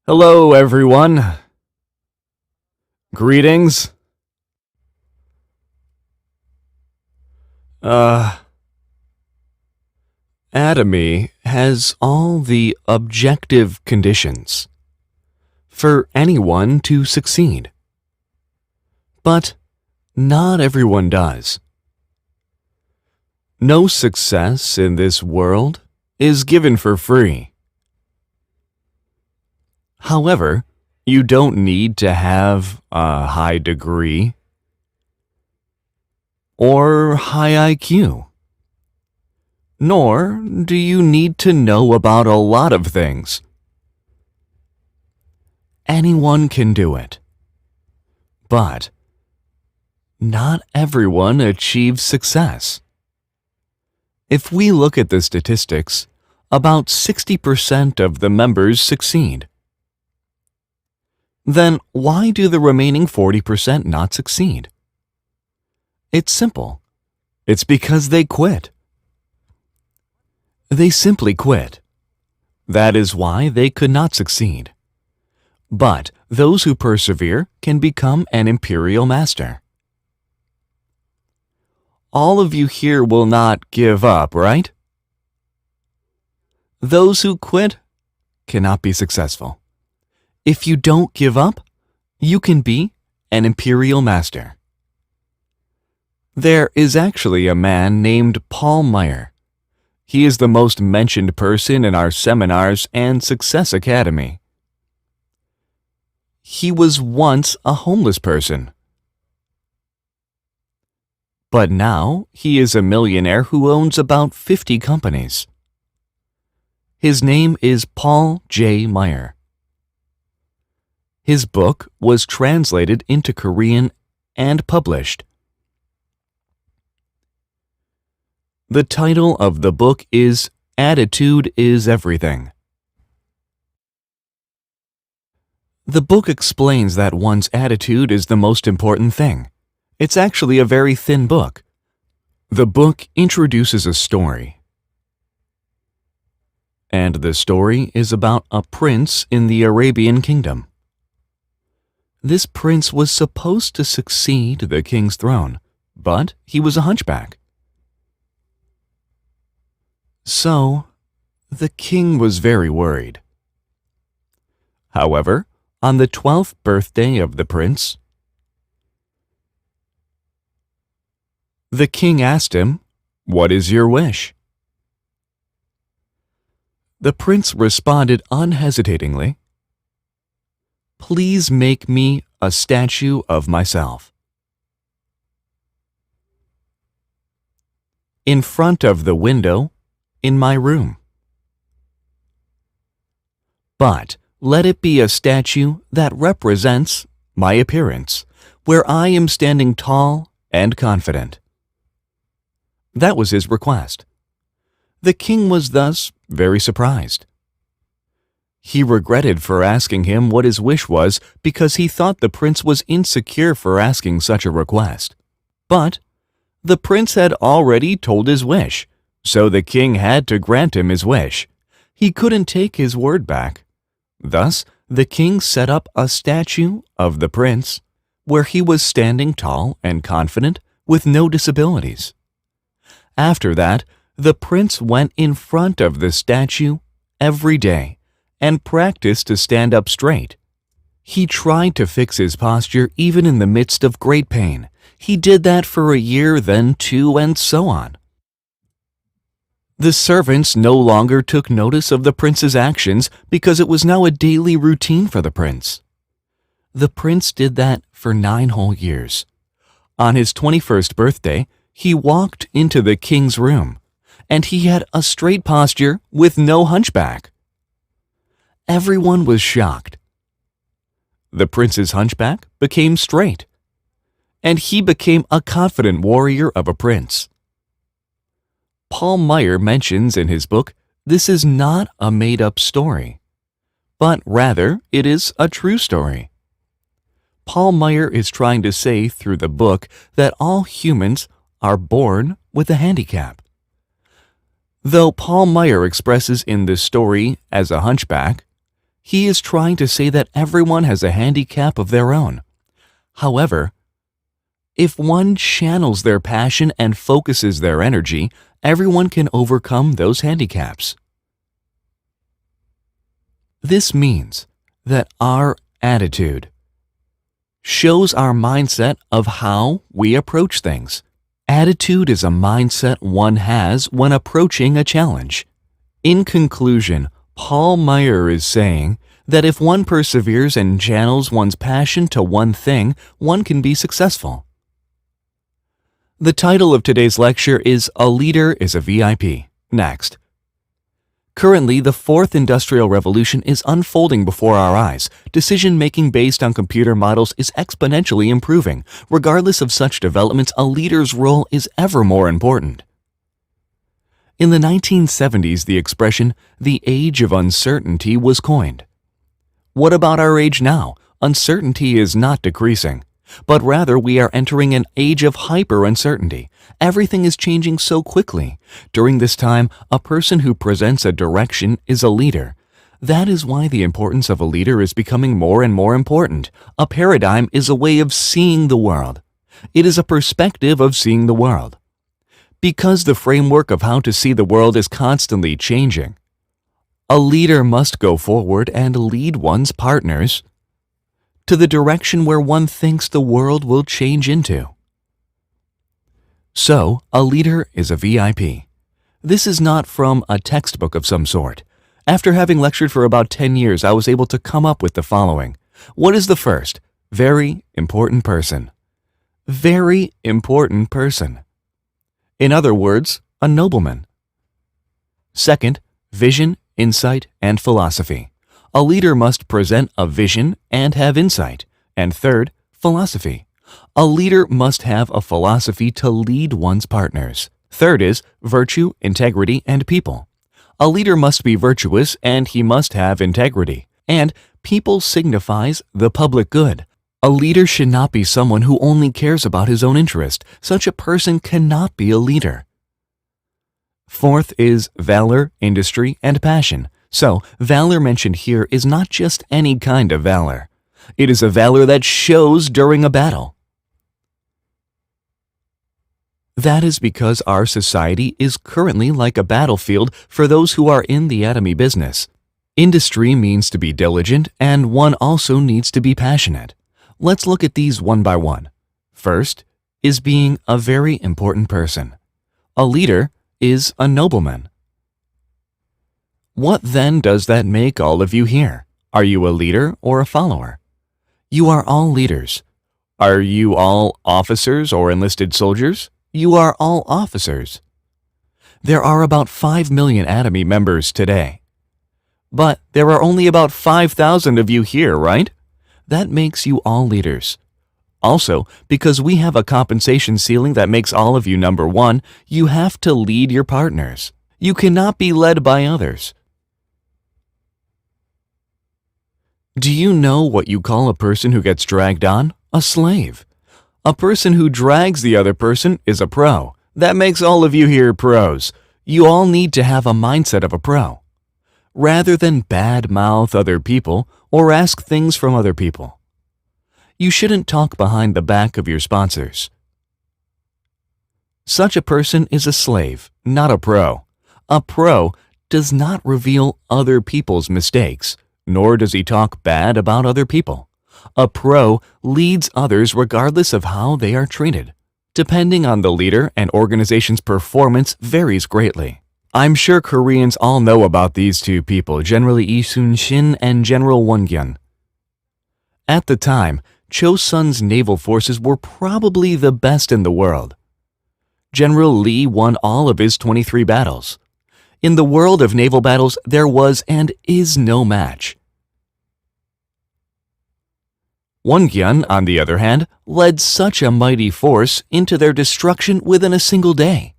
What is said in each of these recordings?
Hello, everyone. Greetings. Atomy has all the objective conditions for anyone to succeed. But not everyone does. No success in this world is given for free. However, you don't need to have a high degree or high IQ. Nor do you need to know about a lot of things. Anyone can do it. But not everyone achieves success. If we look at the statistics, about 60% of the members succeed. Then why do the remaining 40% not succeed? It's simple. It's because they quit. They simply quit. That is why they could not succeed. But those who persevere can become an imperial master. All of you here will not give up, right? Those who quit cannot be successful. If you don't give up, you can be an imperial master. There is actually a man named Paul Meyer. He is the most mentioned person in our seminars and Success Academy. He was once a homeless person. But now he is a millionaire who owns about 50 companies. His name is Paul J. Meyer. His book was translated into Korean and published. The title of the book is Attitude is Everything. The book explains that one's attitude is the most important thing. It's actually a very thin book. The book introduces a story. And the story is about a prince in the Arabian kingdom. This prince was supposed to succeed the king's throne, but he was a hunchback. So, the king was very worried. However, on the 12th birthday of the prince, the king asked him, "What is your wish?" The prince responded unhesitatingly, "Please make me a statue of myself. In front of the window in my room. But let it be a statue that represents my appearance, where I am standing tall and confident." That was his request. The king was thus very surprised. He regretted for asking him what his wish was because he thought the prince was insecure for asking such a request. But the prince had already told his wish, so the king had to grant him his wish. He couldn't take his word back. Thus, the king set up a statue of the prince, where he was standing tall and confident with no disabilities. After that, the prince went in front of the statue every day and practiced to stand up straight. He tried to fix his posture even in the midst of great pain. He did that for a year, then 2, and so on. The servants no longer took notice of the prince's actions because it was now a daily routine for the prince. The prince did that for 9 whole years. On his 21st birthday, he walked into the king's room, and he had a straight posture with no hunchback. Everyone was shocked. The prince's hunchback became straight, and he became a confident warrior of a prince. Paul Meyer mentions in his book, this is not a made-up story, but rather it is a true story. Paul Meyer is trying to say through the book that all humans are born with a handicap. Though Paul Meyer expresses in this story as a hunchback, He is trying to say that everyone has a handicap of their own. However, if one channels their passion and focuses their energy, everyone can overcome those handicaps. This means that our attitude shows our mindset of how we approach things. Attitude is a mindset one has when approaching a challenge. In conclusion, Paul Meyer is saying that if one perseveres and channels one's passion to one thing, one can be successful. The title of today's lecture is A Leader is a VIP. Next. Currently, the fourth industrial revolution is unfolding before our eyes. Decision-making based on computer models is exponentially improving. Regardless of such developments, a leader's role is ever more important. In the 1970s, the expression, "the age of uncertainty," was coined. What about our age now? Uncertainty is not decreasing, but rather we are entering an age of hyper-uncertainty. Everything is changing so quickly. During this time, a person who presents a direction is a leader. That is why the importance of a leader is becoming more and more important. A paradigm is a way of seeing the world. It is a perspective of seeing the world. Because the framework of how to see the world is constantly changing, a leader must go forward and lead one's partners to the direction where one thinks the world will change into. So, a leader is a VIP. This is not from a textbook of some sort. After having lectured for about 10 years, I was able to come up with the following. What is the first? Very important person. Very important person. In other words, a nobleman. Second, vision, insight, and philosophy. A leader must present a vision and have insight. And third, philosophy. A leader must have a philosophy to lead one's partners. Third is virtue, integrity, and people. A leader must be virtuous and he must have integrity. And people signifies the public good. A leader should not be someone who only cares about his own interest. Such a person cannot be a leader. Fourth is valor, industry, and passion. So, valor mentioned here is not just any kind of valor. It is a valor that shows during a battle. That is because our society is currently like a battlefield for those who are in the enemy business. Industry means to be diligent, and one also needs to be passionate. Let's look at these one by one. First is being a very important person. A leader is a nobleman. What then does that make all of you here? Are you a leader or a follower? You are all leaders. Are you all officers or enlisted soldiers? You are all officers. There are about 5 million Atomy members today. But there are only about 5,000 of you here, right? That makes you all leaders. Also, because we have a compensation ceiling that makes all of you number one, you have to lead your partners. You cannot be led by others. Do you know what you call a person who gets dragged on? A slave. A person who drags the other person is a pro. That makes all of you here pros. You all need to have a mindset of a pro. Rather than bad-mouth other people or ask things from other people. You shouldn't talk behind the back of your sponsors. Such a person is a slave, not a pro. A pro does not reveal other people's mistakes, nor does he talk bad about other people. A pro leads others regardless of how they are treated. Depending on the leader, an organization's performance varies greatly. I'm sure Koreans all know about these two people, General Lee Sun-shin and General Won-gyun. At the time, Chosun's naval forces were probably the best in the world. General Lee won all of his 23 battles. In the world of naval battles, there was and is no match. Won-gyun, on the other hand, led such a mighty force into their destruction within a single day.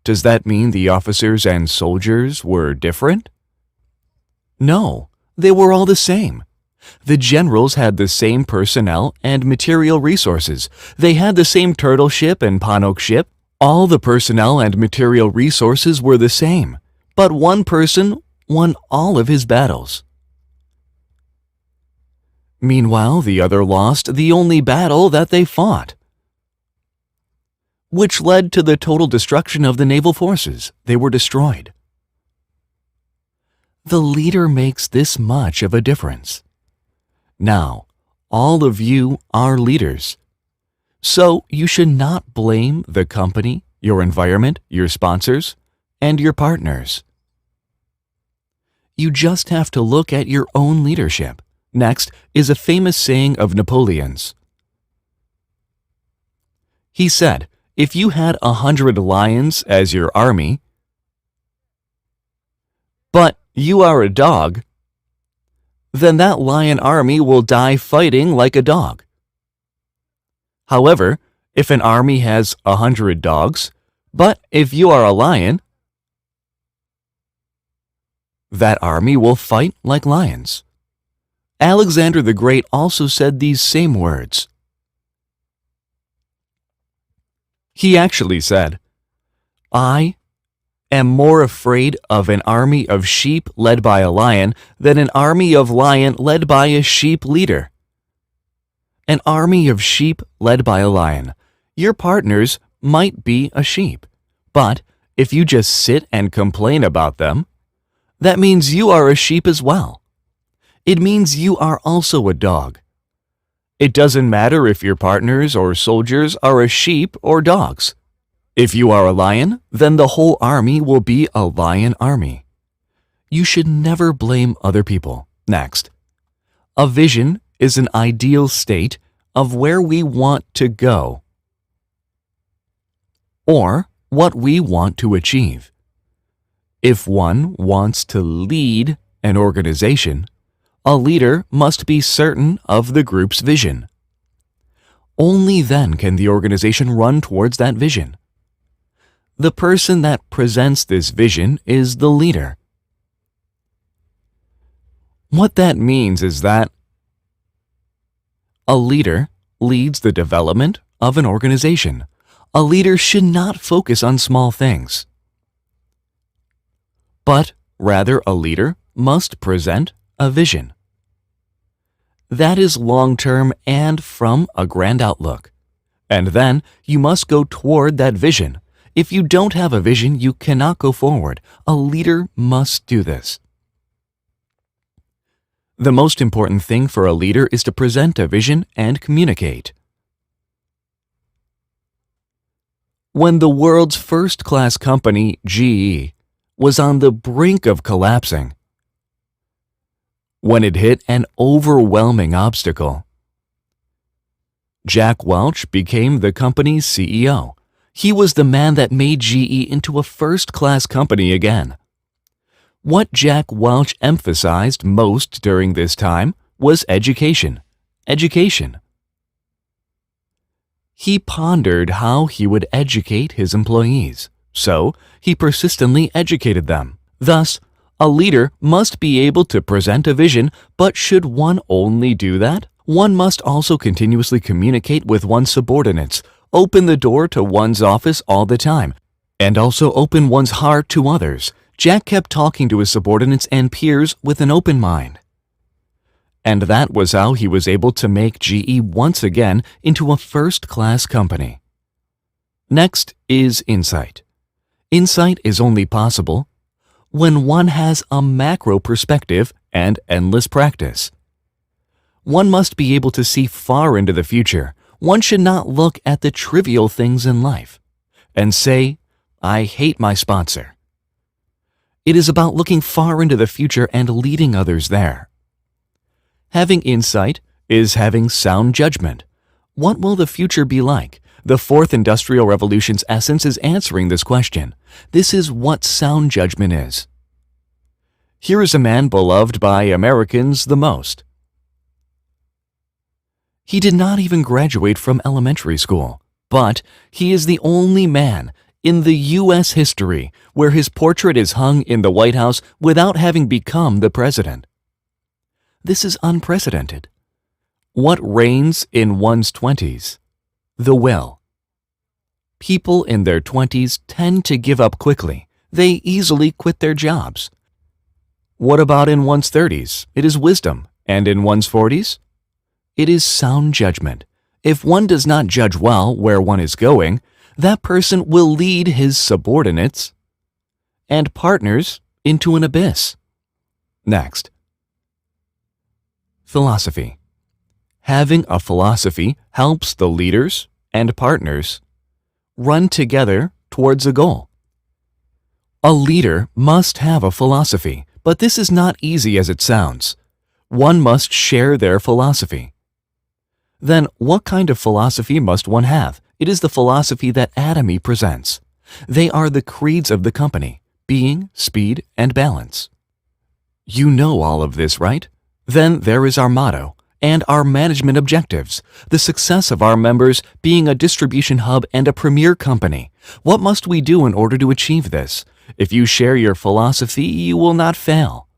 Does that mean the officers and soldiers were different? No, they were all the same. The generals had the same personnel and material resources. They had the same turtle ship and Ponok ship. All the personnel and material resources were the same. But one person won all of his battles. Meanwhile, the other lost the only battle that they fought, which led to the total destruction of the naval forces. They were destroyed. The leader makes this much of a difference. Now, all of you are leaders. So you should not blame the company, your environment, your sponsors, and your partners. You just have to look at your own leadership. Next is a famous saying of Napoleon's. He said, if you had 100 lions as your army, but you are a dog, then that lion army will die fighting like a dog. However, if an army has 100 dogs, but if you are a lion, that army will fight like lions. Alexander the Great also said these same words. He actually said, I am more afraid of an army of sheep led by a lion than an army of lion led by a sheep leader. An army of sheep led by a lion. Your partners might be a sheep, but if you just sit and complain about them, that means you are a sheep as well. It means you are also a dog. It doesn't matter if your partners or soldiers are a sheep or dogs. If you are a lion, then the whole army will be a lion army. You should never blame other people. Next, a vision is an ideal state of where we want to go or what we want to achieve. If one wants to lead an organization, a leader must be certain of the group's vision. Only then can the organization run towards that vision. The person that presents this vision is the leader. What that means is that a leader leads the development of an organization. A leader should not focus on small things, but rather a leader must present a vision. That is long-term and from a grand outlook. And then you must go toward that vision. If you don't have a vision, you cannot go forward. A leader must do this. The most important thing for a leader is to present a vision and communicate. When the world's first-class company, GE, was on the brink of collapsing, when it hit an overwhelming obstacle, Jack Welch became the company's CEO. He was the man that made GE into a first-class company again. What Jack Welch emphasized most during this time was education. Education. He pondered how he would educate his employees, so he persistently educated them. Thus, a leader must be able to present a vision, but should one only do that? One must also continuously communicate with one's subordinates, open the door to one's office all the time, and also open one's heart to others. Jack kept talking to his subordinates and peers with an open mind. And that was how he was able to make GE once again into a first-class company. Next is insight. Insight is only possible when one has a macro perspective and endless practice. One must be able to see far into the future. One should not look at the trivial things in life and say, I hate my sponsor. It is about looking far into the future and leading others there. Having insight is having sound judgment. What will the future be like? The Fourth Industrial Revolution's essence is answering this question. This is what sound judgment is. Here is a man beloved by Americans the most. He did not even graduate from elementary school, but he is the only man in the U.S. history where his portrait is hung in the White House without having become the president. This is unprecedented. What reigns in one's 20s? The will. People in their 20s tend to give up quickly. They easily quit their jobs. What about in one's 30s? It is wisdom. And in one's 40s? It is sound judgment. If one does not judge well where one is going, that person will lead his subordinates and partners into an abyss. Next. Philosophy. Having a philosophy helps the leaders and partners run together towards a goal. A leader must have a philosophy, but this is not easy as it sounds. One must share their philosophy. Then what kind of philosophy must one have? It is the philosophy that Atomy presents. They are the creeds of the company: being, speed, and balance. You know all of this, right? Then there is our motto and our management objectives, the success of our members being a distribution hub and a premier company. What must we do in order to achieve this? If you share your philosophy, you will not fail.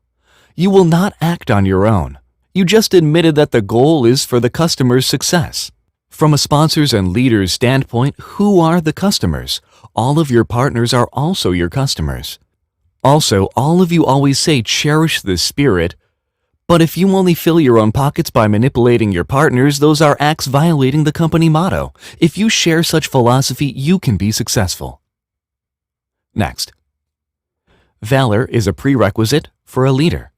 You will not act on your own. You just admitted that the goal is for the customer's success. From a sponsor's and leader's standpoint, who are the customers? All of your partners are also your customers. Also, all of you always say cherish the spirit, but if you only fill your own pockets by manipulating your partners, those are acts violating the company motto. If you share such philosophy, you can be successful. Next. Valor is a prerequisite for a leader.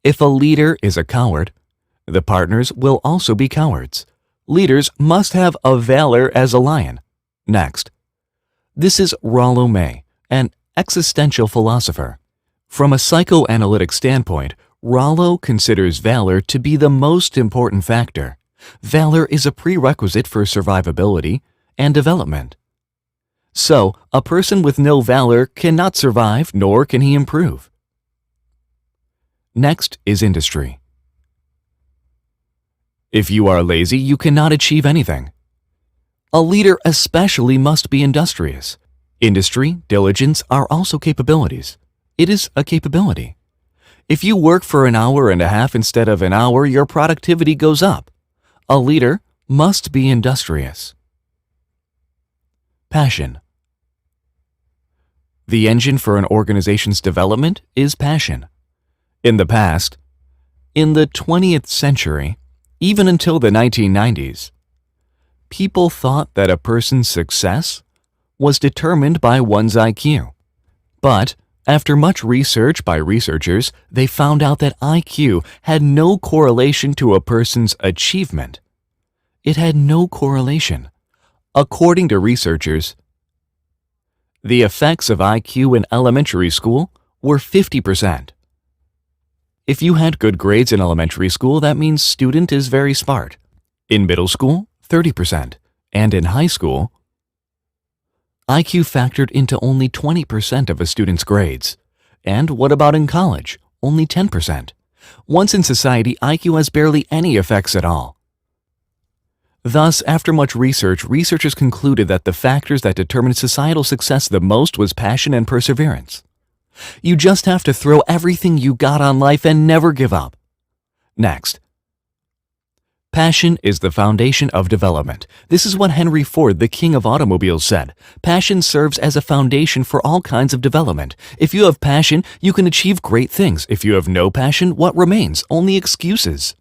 If a leader is a coward, the partners will also be cowards. Leaders must have a valor as a lion. Next. This is Rollo May, an existential philosopher. From a psychoanalytic standpoint, Rollo considers valor to be the most important factor. Valor is a prerequisite for survivability and development. So, a person with no valor cannot survive, nor can he improve. Next is industry. If you are lazy, you cannot achieve anything. A leader especially must be industrious. Industry, diligence are also capabilities. It is a capability. If you work for an hour and a half instead of an hour, your productivity goes up. A leader must be industrious. Passion. The engine for an organization's development is passion. In the past, in the 20th century, even until the 1990s, people thought that a person's success was determined by one's IQ. But after much research by researchers, they found out that IQ had no correlation to a person's achievement. It had no correlation. According to researchers, the effects of IQ in elementary school were 50%. If you had good grades in elementary school, that means student is very smart. In middle school, 30%. And in high school, IQ factored into only 20% of a student's grades. And what about in college? Only 10%. Once in society, IQ has barely any effects at all. Thus, after much research, researchers concluded that the factors that determined societal success the most was passion and perseverance. You just have to throw everything you got on life and never give up. Next. Passion is the foundation of development. This is what Henry Ford, the king of automobiles, said. Passion serves as a foundation for all kinds of development. If you have passion, you can achieve great things. If you have no passion, what remains? Only excuses.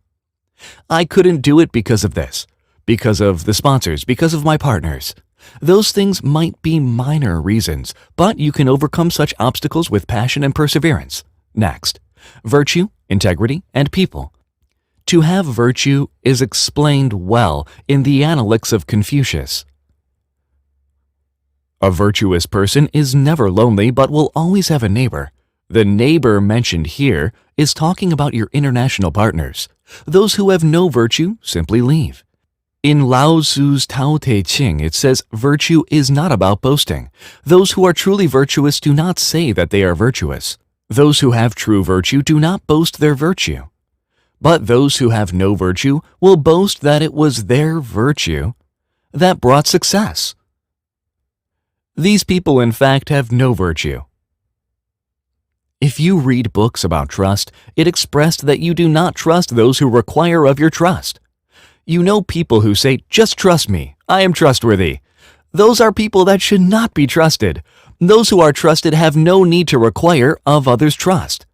I couldn't do it because of this, because of the sponsors, because of my partners. Those things might be minor reasons, but you can overcome such obstacles with passion and perseverance. Next, virtue, integrity, and people. To have virtue is explained well in the Analects of Confucius. A virtuous person is never lonely but will always have a neighbor. The neighbor mentioned here is talking about your international partners. Those who have no virtue simply leave. In Lao Tzu's Tao Te Ching, it says, virtue is not about boasting. Those who are truly virtuous do not say that they are virtuous. Those who have true virtue do not boast their virtue. But those who have no virtue will boast that it was their virtue that brought success. These people, in fact, have no virtue. If you read books about trust, it expressed that you do not trust those who require of your trust. You know people who say, just trust me, I am trustworthy. Those are people that should not be trusted. Those who are trusted have no need to require of others' trust.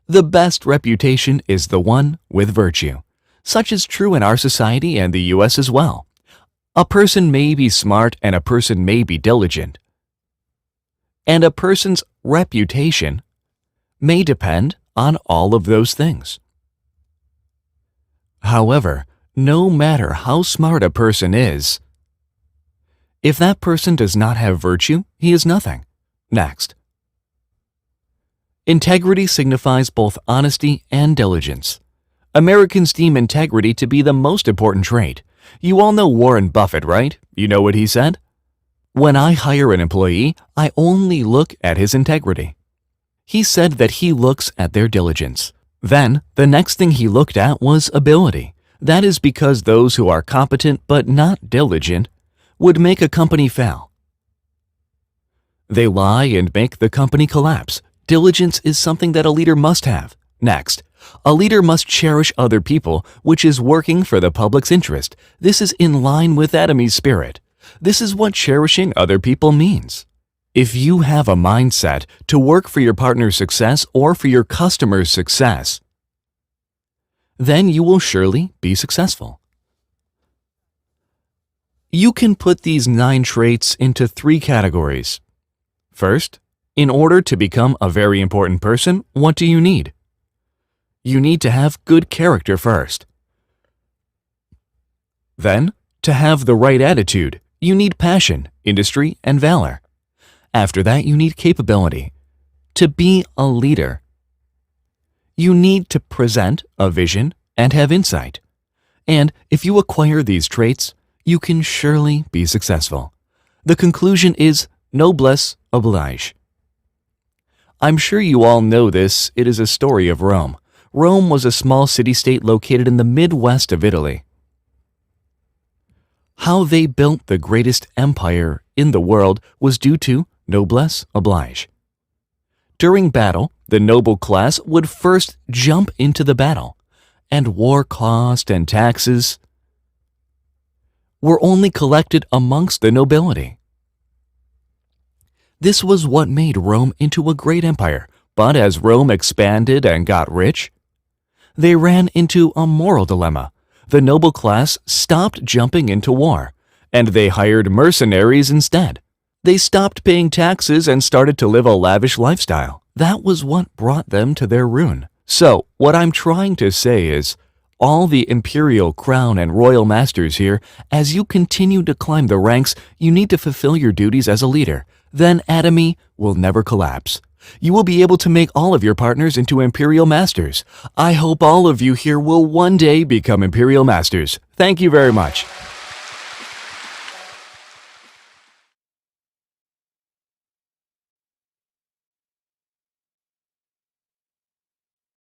The best reputation is the one with virtue. Such is true in our society and the US as well. A person may be smart and a person may be diligent. And a person's reputation may depend on all of those things. However, no matter how smart a person is, if that person does not have virtue, he is nothing. Next. Integrity signifies both honesty and diligence. Americans deem integrity to be the most important trait. You all know Warren Buffett, right? You know what he said? When I hire an employee, I only look at his integrity. He said that he looks at their diligence. Then, the next thing he looked at was ability. That is because those who are competent but not diligent would make a company fail. They lie and make the company collapse. Diligence is something that a leader must have. Next, a leader must cherish other people, which is working for the public's interest. This is in line with Adamy's spirit. This is what cherishing other people means. If you have a mindset to work for your partner's success or for your customer's success, then you will surely be successful. You can put these 9 traits into 3 categories. First, in order to become a very important person, what do you need? You need to have good character first. Then, to have the right attitude, you need passion, industry, and valor. After that, you need capability. To be a leader, you need to present a vision and have insight. And if you acquire these traits, you can surely be successful. The conclusion is noblesse oblige. I'm sure you all know this. It is a story of Rome. Rome was a small city-state located in the Midwest of Italy. How they built the greatest empire in the world was due to noblesse oblige. During battle, the noble class would first jump into the battle, and war cost and taxes were only collected amongst the nobility. This was what made Rome into a great empire, but as Rome expanded and got rich, they ran into a moral dilemma. The noble class stopped jumping into war, and they hired mercenaries instead. They stopped paying taxes and started to live a lavish lifestyle. That was what brought them to their ruin. So, what I'm trying to say is, all the imperial crown and royal masters here, as you continue to climb the ranks, you need to fulfill your duties as a leader. Then Adamy will never collapse. You will be able to make all of your partners into imperial masters. I hope all of you here will one day become imperial masters. Thank you very much.